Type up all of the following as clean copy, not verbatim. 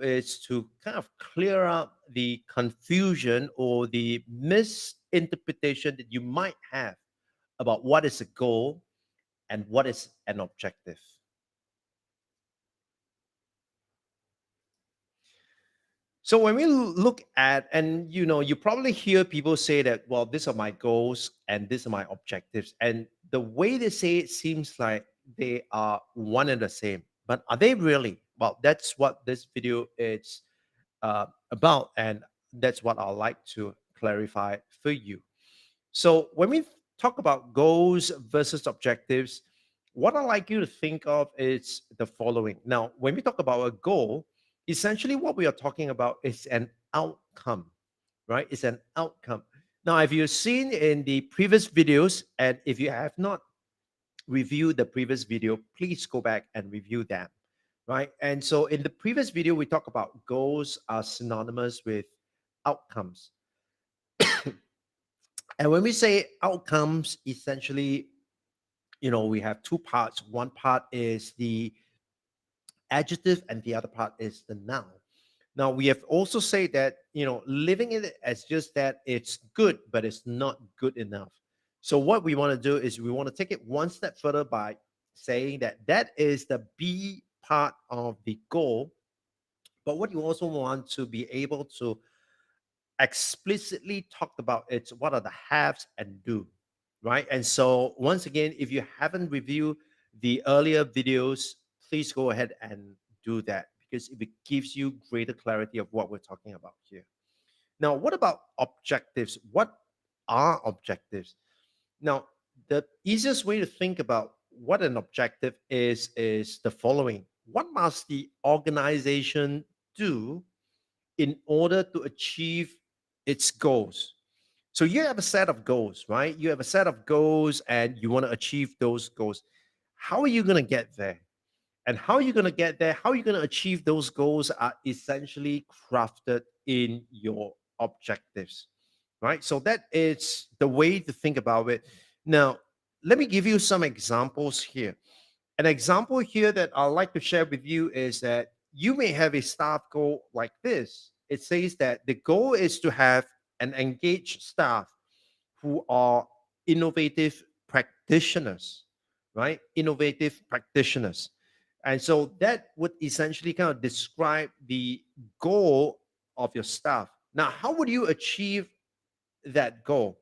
is to kind of clear up the confusion or the misinterpretation that you might have about what is a goal and what is an objective. So when we look at, and you probably hear people say that, well, these are my goals and these are my objectives. And the way they say it seems like they are one and the same. But are they really? Well, that's what this video is about. And that's what I'd like to clarify for you. So when we talk about goals versus objectives, what I like you to think of is the following. Now, when we talk about a goal, essentially what we are talking about is an outcome, right? It's an outcome. Now, if you've seen in the previous videos, and if you have not reviewed the previous video, please go back and review them, right? And so in the previous video, we talk about goals are synonymous with outcomes. And when we say outcomes, essentially, we have two parts. One part is the adjective, and the other part is the noun. Now, we have also said that, living it as just that it's good, but it's not good enough. So, what we want to do is we want to take it one step further by saying that that is the B part of the goal. But what you also want to be able to explicitly talk about it's what are the haves and do, right? And so once again, if you haven't reviewed the earlier videos, please go ahead and do that because it gives you greater clarity of what we're talking about here. Now, what about objectives? What are objectives? Now, the easiest way to think about what an objective is the following. What must the organization do in order to achieve its goals? So you have a set of goals, right? You have a set of goals and you want to achieve those goals. How are you going to get there? And how are you going to get there? How are you going to achieve those goals are essentially crafted in your objectives, right? So that is the way to think about it. Now, let me give you some examples here. An example here that I'd like to share with you is that you may have a staff goal like this. It says that the goal is to have an engaged staff who are innovative practitioners, right? Innovative practitioners. And so that would essentially kind of describe the goal of your staff. Now, how would you achieve that goal?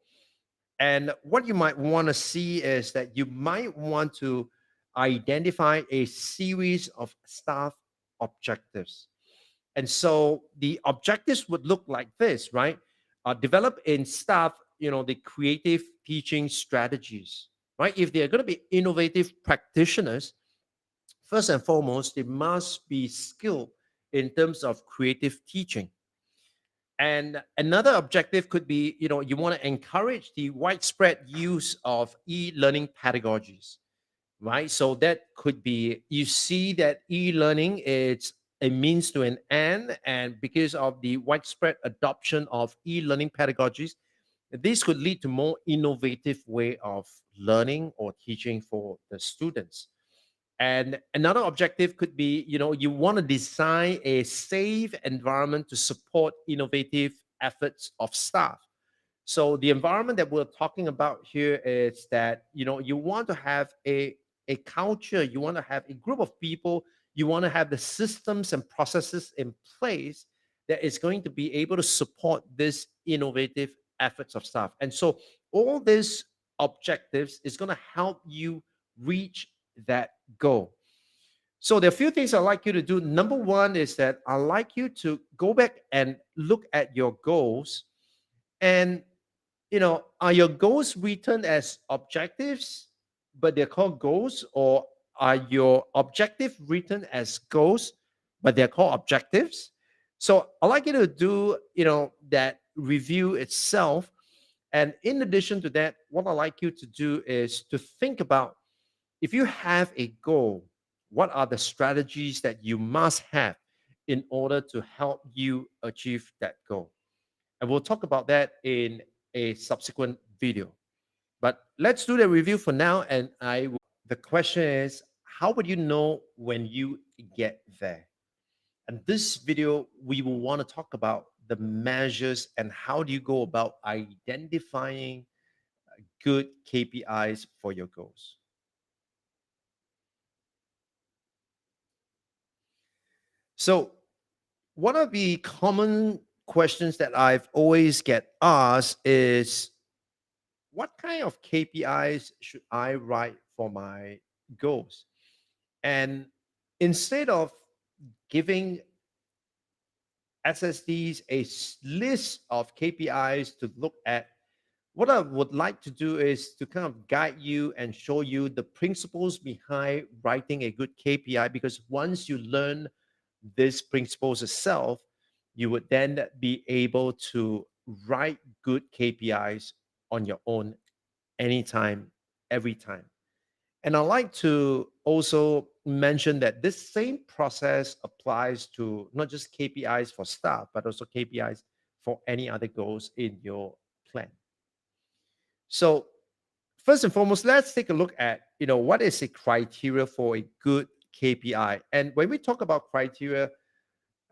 And what you might want to see is that you might want to identify a series of staff objectives. And so the objectives would look like this, right? Develop in staff, the creative teaching strategies, right? If they're going to be innovative practitioners, first and foremost, they must be skilled in terms of creative teaching. And another objective could be, you want to encourage the widespread use of e-learning pedagogies, right? So that could be, you see that e-learning is a means to an end, and because of the widespread adoption of e-learning pedagogies, this could lead to more innovative way of learning or teaching for the students. And another objective could be, you want to design a safe environment to support innovative efforts of staff. So the environment that we're talking about here is that, you want to have a culture, you want to have a group of people, you want to have the systems and processes in place that is going to be able to support this innovative efforts of staff. And so all these objectives is going to help you reach that goal. So there are a few things I'd like you to do. Number one is that I'd like you to go back and look at your goals. And, are your goals written as objectives, but they're called goals? Or are your objective written as goals, but they're called objectives? So I'd like you to do, that review itself. And in addition to that, what I'd like you to do is to think about, if you have a goal, what are the strategies that you must have in order to help you achieve that goal? And we'll talk about that in a subsequent video. But let's do the review for now. And the question is, how would you know when you get there? And this video, we will want to talk about the measures and how do you go about identifying good KPIs for your goals. So, one of the common questions that I've always get asked is, what kind of KPIs should I write for my goals? And instead of giving SSDs list of KPIs to look at, what I would like to do is to kind of guide you and show you the principles behind writing a good KPI. Because once you learn these principles itself, you would then be able to write good KPIs on your own anytime, every time. And I'd like to also mention that this same process applies to not just KPIs for staff, but also KPIs for any other goals in your plan. So first and foremost, let's take a look at, what is a criteria for a good KPI. And when we talk about criteria,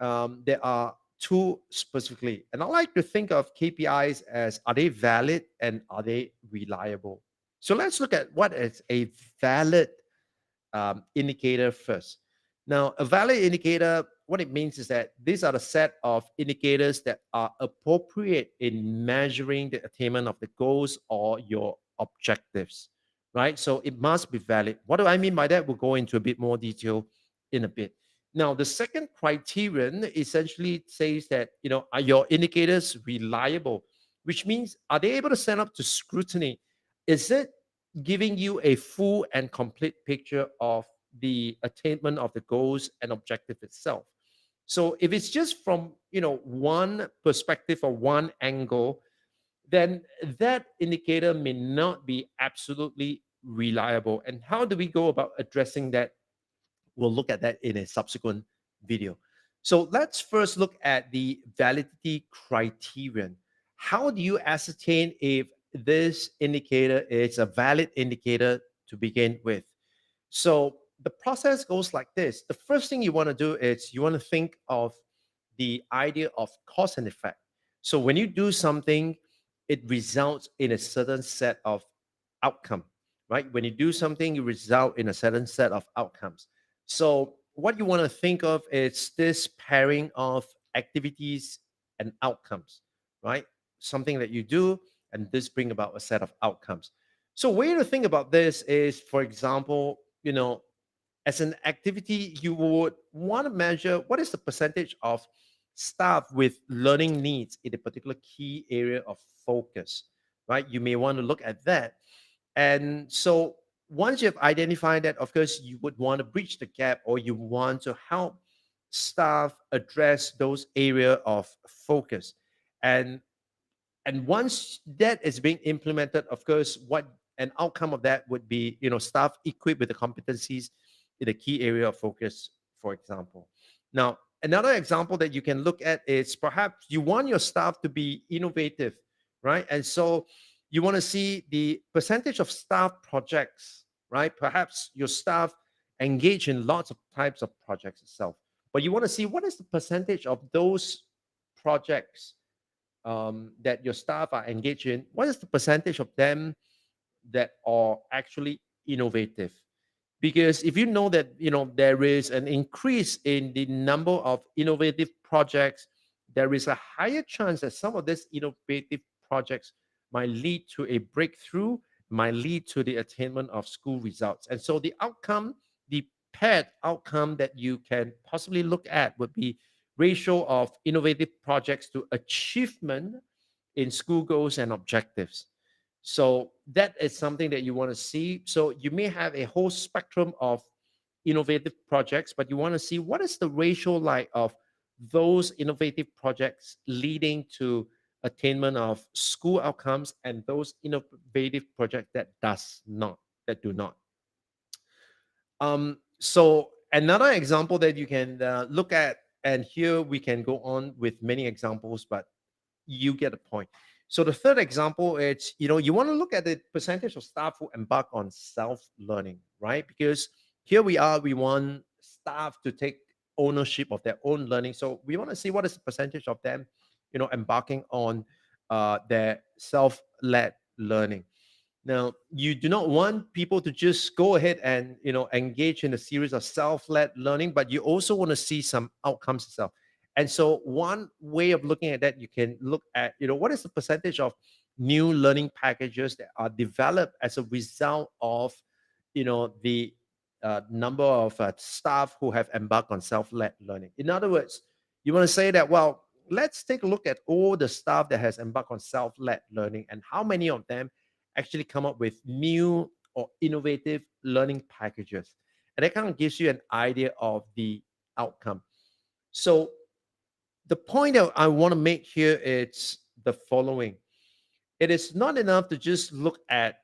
there are two specifically. And I like to think of KPIs as, are they valid and are they reliable? So let's look at what is a valid indicator first. Now, a valid indicator, what it means is that these are the set of indicators that are appropriate in measuring the attainment of the goals or your objectives, right? So it must be valid. What do I mean by that? We'll go into a bit more detail in a bit. Now, the second criterion essentially says that, are your indicators reliable, which means, are they able to stand up to scrutiny? Is it giving you a full and complete picture of the attainment of the goals and objective itself? So if it's just from, one perspective or one angle, then that indicator may not be absolutely reliable. And how do we go about addressing that? We'll look at that in a subsequent video. So let's first look at the validity criterion. How do you ascertain if this indicator is a valid indicator to begin with? So the process goes like this. The first thing you want to do is you want to think of the idea of cause and effect. So when you do something, it results in a certain set of outcome, right? When you do something, you result in a certain set of outcomes. So what you want to think of is this pairing of activities and outcomes, right? Something that you do, and this bring about a set of outcomes. So way to think about this is, for example, as an activity, you would want to measure what is the percentage of staff with learning needs in a particular key area of focus, right? You may want to look at that. And so once you've identified that, of course, you would want to bridge the gap, or you want to help staff address those area of focus. And and once that is being implemented, of course, what an outcome of that would be, staff equipped with the competencies in a key area of focus, for example. Now, another example that you can look at is, perhaps you want your staff to be innovative, right? And so you want to see the percentage of staff projects, right? Perhaps your staff engage in lots of types of projects itself, but you want to see what is the percentage of those projects that your staff are engaged in. What is the percentage of them that are actually innovative? Because if you know that, there is an increase in the number of innovative projects, there is a higher chance that some of these innovative projects might lead to a breakthrough, might lead to the attainment of school results. And so the outcome, the paired outcome that you can possibly look at, would be ratio of innovative projects to achievement in school goals and objectives. So that is something that you want to see. So you may have a whole spectrum of innovative projects, but you want to see what is the ratio like of those innovative projects leading to attainment of school outcomes, and those innovative projects that do not. So another example that you can look at, and here we can go on with many examples, but you get the point. So the third example is, you want to look at the percentage of staff who embark on self-learning, right? Because here we want staff to take ownership of their own learning. So we want to see what is the percentage of them, embarking on their self-led learning. Now, you do not want people to just go ahead and engage in a series of self-led learning, but you also want to see some outcomes itself. And so, one way of looking at that, you can look at what is the percentage of new learning packages that are developed as a result of the number of staff who have embarked on self-led learning. In other words, you want to say that, well, let's take a look at all the staff that has embarked on self-led learning and how many of them actually come up with new or innovative learning packages. And that kind of gives you an idea of the outcome. So the point that I want to make here is the following. It is not enough to just look at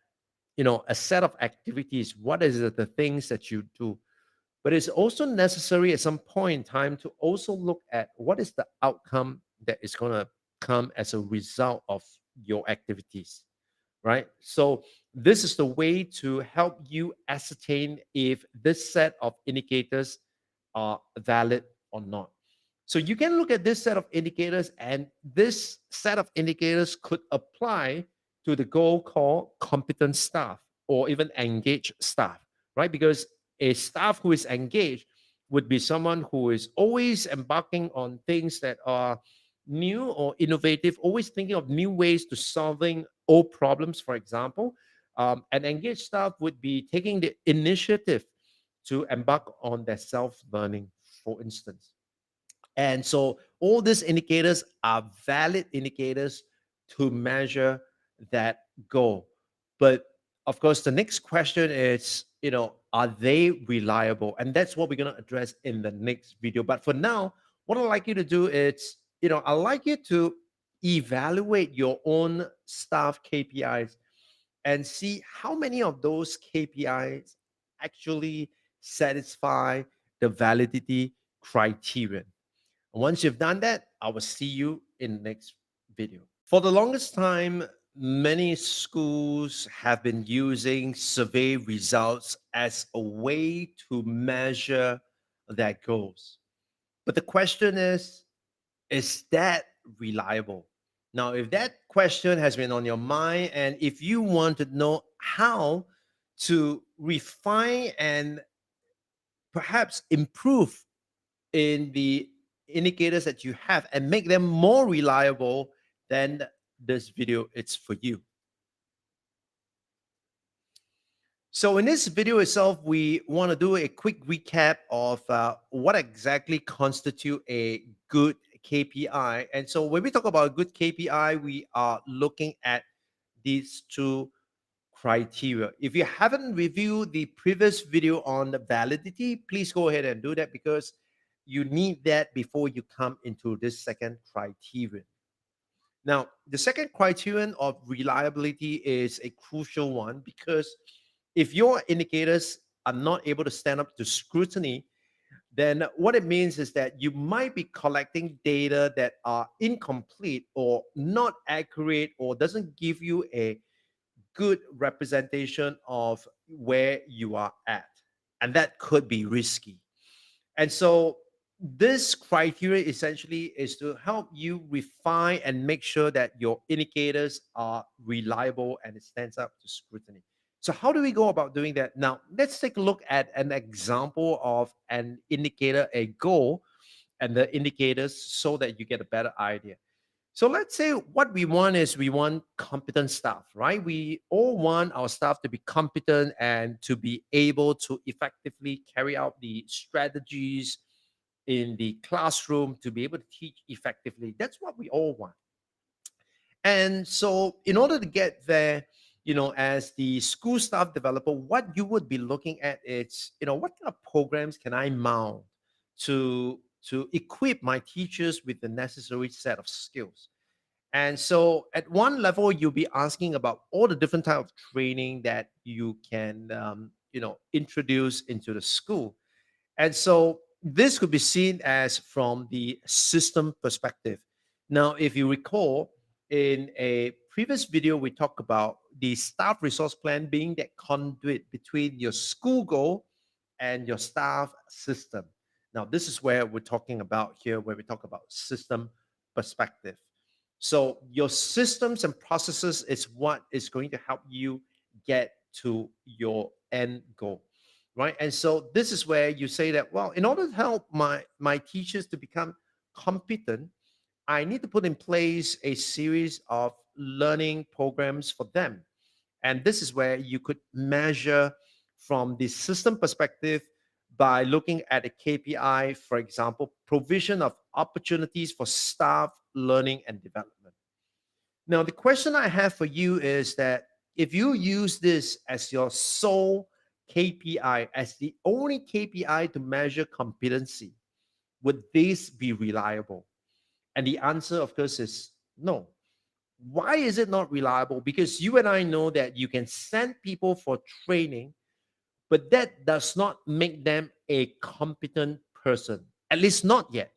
a set of activities. What is the things that you do? But it's also necessary at some point in time to also look at what is the outcome that is going to come as a result of your activities, right? So this is the way to help you ascertain if this set of indicators are valid or not. So you can look at this set of indicators, and this set of indicators could apply to the goal called competent staff or even engaged staff, right? Because a staff who is engaged would be someone who is always embarking on things that are new or innovative, always thinking of new ways to solving old problems, for example. An engaged staff would be taking the initiative to embark on their self-learning, for instance. And so all these indicators are valid indicators to measure that goal. But of course, the next question is, are they reliable? And that's what we're going to address in the next video. But for now, what I'd like you to do is, I'd like you to evaluate your own staff KPIs and see how many of those KPIs actually satisfy the validity criterion. Once you've done that, I will see you in the next video. For the longest time, many schools have been using survey results as a way to measure their goals. But the question is that reliable? Now, if that question has been on your mind, and if you want to know how to refine and perhaps improve in the indicators that you have and make them more reliable, then this video it's for you. So in this video itself, we want to do a quick recap of what exactly constitute a good KPI. And so when we talk about a good KPI, we are looking at these two criteria. If you haven't reviewed the previous video on the validity, please go ahead and do that because you need that before you come into this second criterion. Now, the second criterion of reliability is a crucial one because if your indicators are not able to stand up to scrutiny, then what it means is that you might be collecting data that are incomplete or not accurate or doesn't give you a good representation of where you are at. And that could be risky. And so this criteria essentially is to help you refine and make sure that your indicators are reliable and it stands up to scrutiny. So how do we go about doing that? Now, let's take a look at an example of an indicator, a goal, and the indicators so that you get a better idea. So let's say what we want is we want competent staff, right? We all want our staff to be competent and to be able to effectively carry out the strategies in the classroom to be able to teach effectively. That's what we all want. And so, in order to get there, as the school staff developer, what you would be looking at is, what kind of programs can I mount to equip my teachers with the necessary set of skills. And so, at one level, you'll be asking about all the different type of training that you can, introduce into the school. And so this could be seen as from the system perspective. Now, if you recall, in a previous video, we talked about the staff resource plan being that conduit between your school goal and your staff system. Now, this is where we're talking about here, where we talk about system perspective. So, your systems and processes is what is going to help you get to your end goal, right? And so, this is where you say that, well, in order to help my teachers to become competent, I need to put in place a series of learning programs for them. And this is where you could measure from the system perspective by looking at a KPI, for example, provision of opportunities for staff learning and development. Now, the question I have for you is that if you use this as your sole KPI, as the only KPI to measure competency, would this be reliable? And the answer, of course, is no. Why is it not reliable? Because you and I know that you can send people for training, but that does not make them a competent person, at least not yet,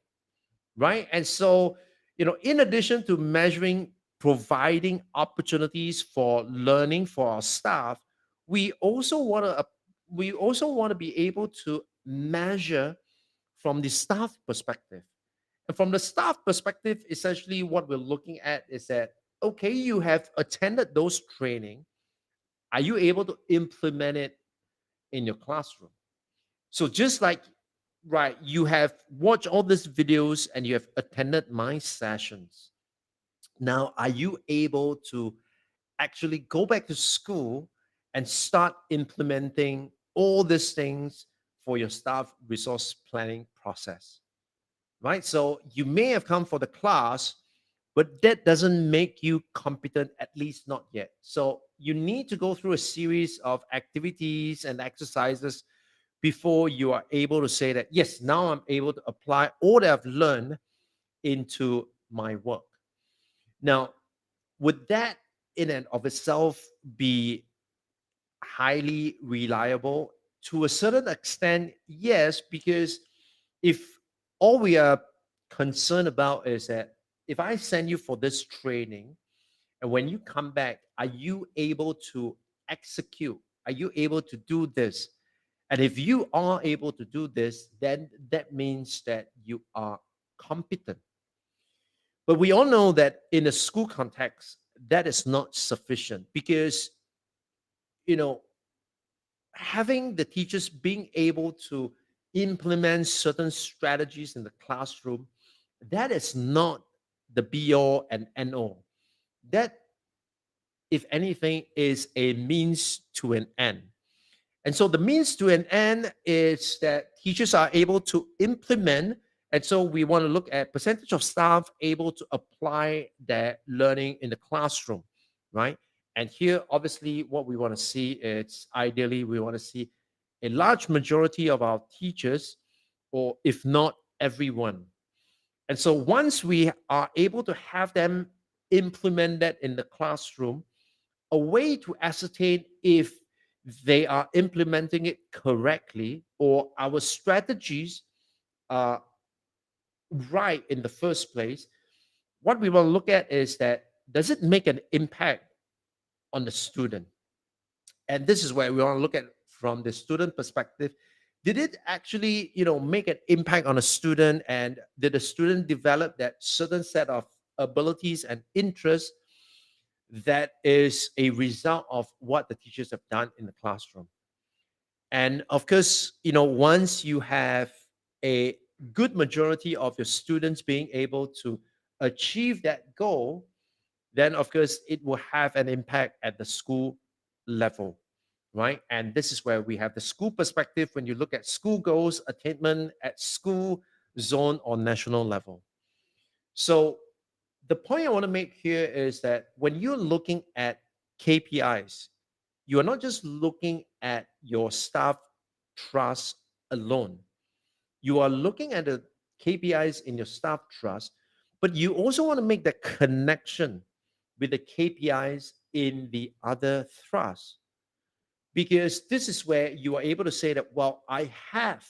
right? And so, in addition to measuring, providing opportunities for learning for our staff, we also want to be able to measure from the staff perspective. And from the staff perspective, essentially what we're looking at is that, okay, you have attended those training. Are you able to implement it in your classroom? So just like, right, you have watched all these videos and you have attended my sessions. Now, are you able to actually go back to school and start implementing all these things for your staff resource planning process? Right? So you may have come for the class, but that doesn't make you competent, at least not yet. So you need to go through a series of activities and exercises before you are able to say that, yes, now I'm able to apply all that I've learned into my work. Now, would that in and of itself be highly reliable? To a certain extent, yes, because if all we are concerned about is that if I send you for this training and when you come back, are you able to execute? Are you able to do this? And if you are able to do this, then that means that you are competent. But we all know that in a school context, that is not sufficient because, you know, having the teachers being able to implement certain strategies in the classroom, that is not the be all and end all. That, if anything, is a means to an end. And so the means to an end is that teachers are able to implement. And so we want to look at percentage of staff able to apply their learning in the classroom, right? And here, obviously, what we want to see is ideally we want to see a large majority of our teachers, or if not everyone. And so once we are able to have them implement that in the classroom, a way to ascertain if they are implementing it correctly or our strategies are right in the first place, what we want to look at is that does it make an impact on the student? And this is where we want to look at from the student perspective. Did it actually, make an impact on a student, and did the student develop that certain set of abilities and interests that is a result of what the teachers have done in the classroom? And of course, once you have a good majority of your students being able to achieve that goal, then of course it will have an impact at the school level, right? And this is where we have the school perspective when you look at school goals attainment at school, zone, or national level. So the point I want to make here is that when you're looking at KPIs, you are not just looking at your staff trust alone. You are looking at the KPIs in your staff trust, but you also want to make that connection with the KPIs in the other thrust. Because this is where you are able to say that, well, I have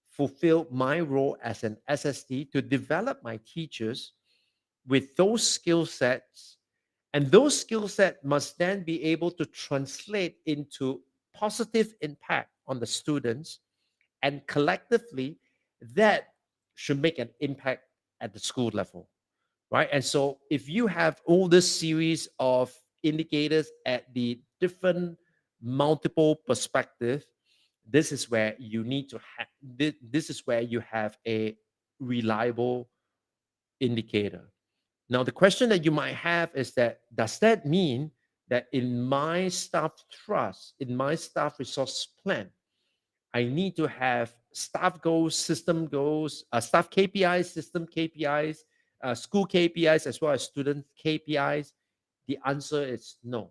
fulfilled my role as an SSD to develop my teachers with those skill sets. And those skill sets must then be able to translate into positive impact on the students and collectively that should make an impact at the school level, right? And so if you have all this series of indicators at the different multiple perspective, this is where you need to have this is where you have a reliable indicator. Now the question that you might have is that does that mean that in my staff trust, in my staff resource plan, I need to have staff goals, system goals, staff KPIs, system KPIs, school KPIs, as well as student KPIs? The answer is no.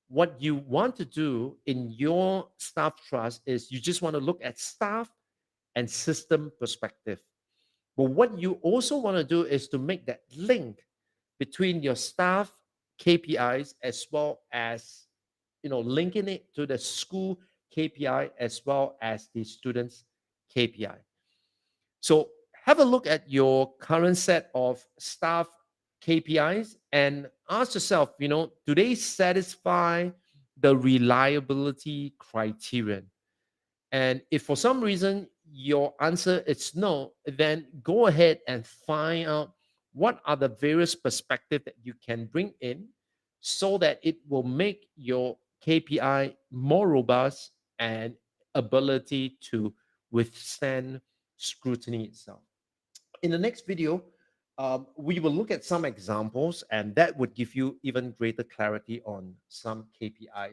What you want to do in your staff trust is you just want to look at staff and system perspective. But what you also want to do is to make that link between your staff KPIs as well as linking it to the school KPI as well as the students KPI. So have a look at your current set of staff KPIs and ask yourself, do they satisfy the reliability criterion? And if for some reason your answer is no, then go ahead and find out what are the various perspectives that you can bring in so that it will make your KPI more robust and ability to withstand scrutiny itself. In the next video, we will look at some examples, and that would give you even greater clarity on some KPIs